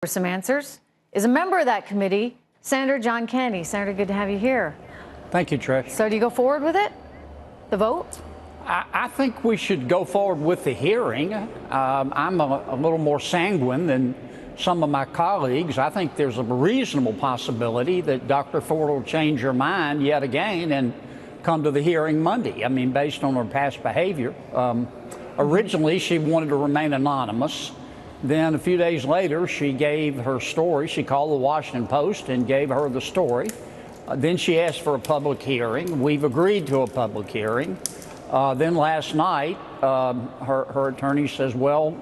For some answers is a member of that committee, Senator John Kennedy. Senator, good to have you here. Thank you, Trish. So do you go forward with it, the vote? I think we should go forward with the hearing. I'm a little more sanguine than some of my colleagues. I think there's a reasonable possibility that Dr. Ford will change her mind yet again and come to the hearing Monday. I mean, based on her past behavior. Originally, she wanted to remain anonymous. Then a few days later, she gave her story. She called the Washington Post and gave her the story. Then she asked for a public hearing. We've agreed to a public hearing. Then last night, her attorney says, well,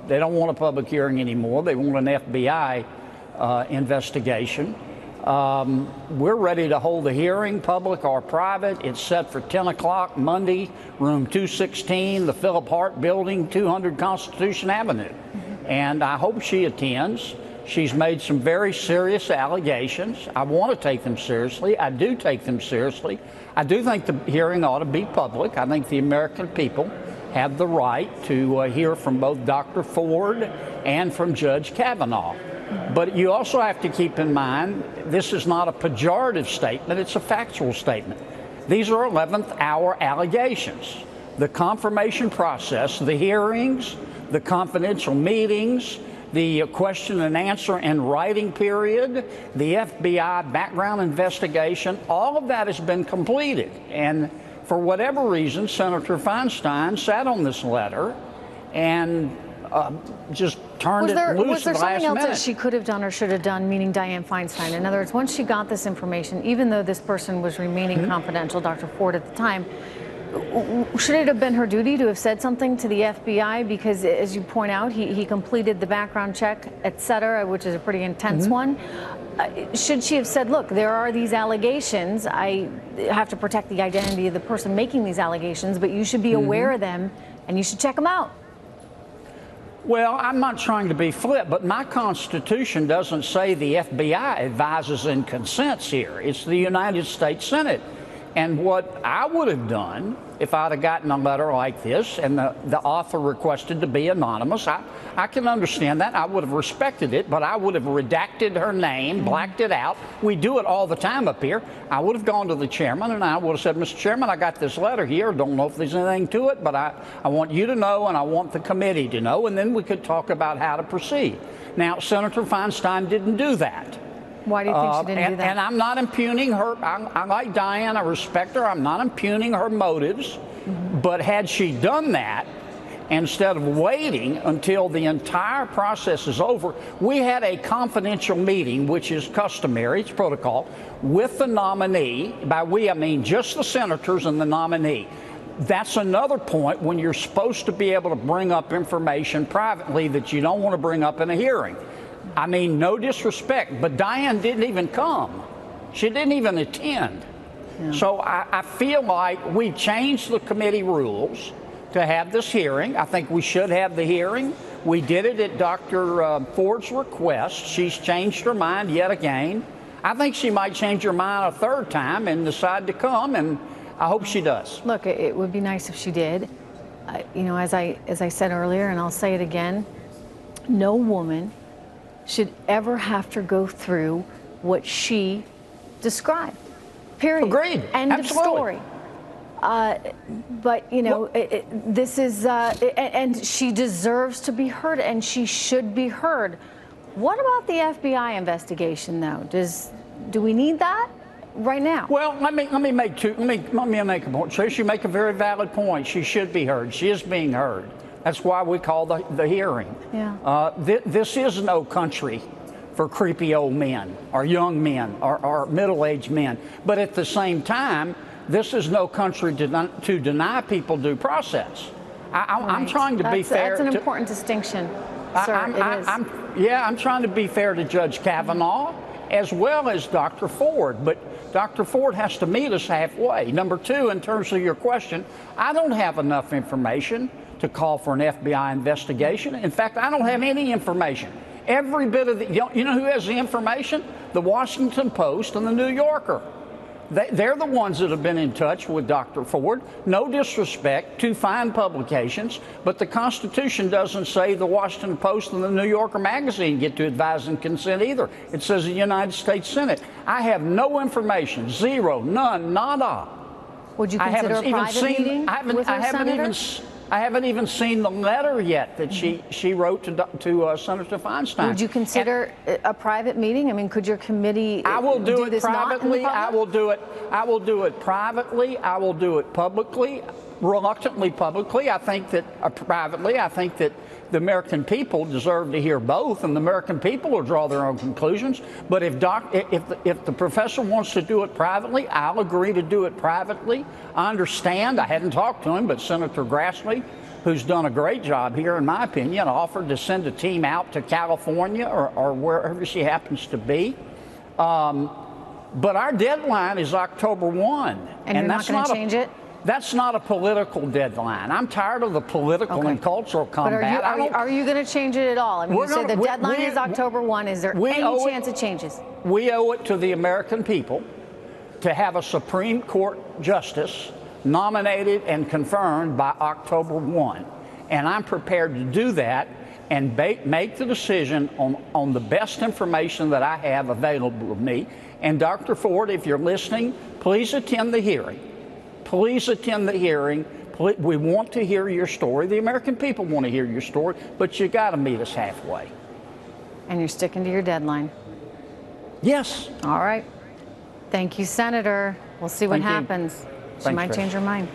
they don't want a public hearing anymore. They want an FBI investigation. We're ready to hold the hearing, public or private. It's set for 10 o'clock Monday, room 216, the Philip Hart Building, 200 Constitution Avenue. And I hope she attends. She's made some very serious allegations. I want to take them seriously. I do take them seriously. I do think the hearing ought to be public. I think the American people have the right to hear from both Dr. Ford and from Judge Kavanaugh. But you also have to keep in mind, this is not a pejorative statement, it's a factual statement. These are 11th hour allegations. The confirmation process, the hearings, the confidential meetings, the question and answer and writing period, the FBI background investigation, all of that has been completed. And for whatever reason, Senator Feinstein sat on this letter and just turned it loose at the last minute. Was there something else that she could have done or should have done, meaning Dianne Feinstein? In other words, once she got this information, even though this person was remaining confidential, Dr. Ford at the time, should it have been her duty to have said something to the FBI? Because, as you point out, he completed the background check, et cetera, which is a pretty intense one. Should she have said, look, there are these allegations. I have to protect the identity of the person making these allegations, but you should be aware of them and you should check them out? Well, I'm not trying to be flip, but my Constitution doesn't say the FBI advises and consents here. It's the United States Senate. And what I would have done if I'd have gotten a letter like this and the author requested to be anonymous, I can understand that. I would have respected it, but I would have redacted her name, blacked it out. We do it all the time up here. I would have gone to the chairman and I would have said, Mr. Chairman, I got this letter here. Don't know if there's anything to it, but I want you to know and I want the committee to know, and then we could talk about how to proceed. Now, Senator Feinstein didn't do that. Why do you think she didn't do that? And I'm not impugning her. I like Dianne. I respect her. I'm not impugning her motives. But had she done that, instead of waiting until the entire process is over, we had a confidential meeting, which is customary, it's protocol, with the nominee. By we, I mean just the senators and the nominee. That's another point when you're supposed to be able to bring up information privately that you don't want to bring up in a hearing. I mean, no disrespect, but Dianne didn't even come. She didn't even attend. Yeah. So I feel like we changed the committee rules to have this hearing. I think we should have the hearing. We did it at Dr. Ford's request. She's changed her mind yet again. I think she might change her mind a third time and decide to come, and I hope she does. Look, it would be nice if she did. You know, as I said earlier, and I'll say it again, no woman should ever have to go through what she described. Period. Agreed. End Absolutely. of story. But, you know, this is, and she deserves to be heard, and she should be heard. What about the FBI investigation, though? Do we need that right now? Well, let me make a point. Trish, you make a very valid point. She should be heard. She is being heard. That's why we call the hearing. Yeah. This is no country for creepy old men or young men or middle-aged men. But at the same time, this is no country to deny people due process. I'm trying to be fair. That's an important distinction, sir. It is. I'm trying to be fair to Judge Kavanaugh as well as Dr. Ford. But Dr. Ford has to meet us halfway. Number two, in terms of your question, I don't have enough information to call for an FBI investigation. In fact, I don't have any information. Every bit of the, you know who has the information? The Washington Post and the New Yorker. They're the ones that have been in touch with Dr. Ford. No disrespect to fine publications, but the Constitution doesn't say the Washington Post and the New Yorker magazine get to advise and consent either. It says the United States Senate. I have no information, zero, none, nada. Would you consider a private meeting with her, Senator? I haven't even seen the letter yet that she wrote to Senator Feinstein. Would you consider a private meeting? I mean, could your committee I will do it this privately. I will do it privately. I will do it publicly, reluctantly publicly. I think that privately. I think that the American people deserve to hear both, and the American people will draw their own conclusions. But if the professor wants to do it privately, I'll agree to do it privately. I understand. I hadn't talked to him, but Senator Grassley, who's done a great job here, in my opinion, offered to send a team out to California or wherever she happens to be. But our deadline is October 1. And you're not going to change it? That's not a political deadline. I'm tired of the political and cultural combat. But are you going to change it at all? I mean, you said the deadline is October 1. Is there any chance it changes? We owe it to the American people to have a Supreme Court justice nominated and confirmed by October 1. And I'm prepared to do that and make the decision on the best information that I have available to me. And Dr. Ford, if you're listening, please attend the hearing. Please attend the hearing. We want to hear your story. The American people want to hear your story, but you got to meet us halfway. And you're sticking to your deadline? Yes. All right. Thank you, Senator. We'll see what happens. She might change her mind.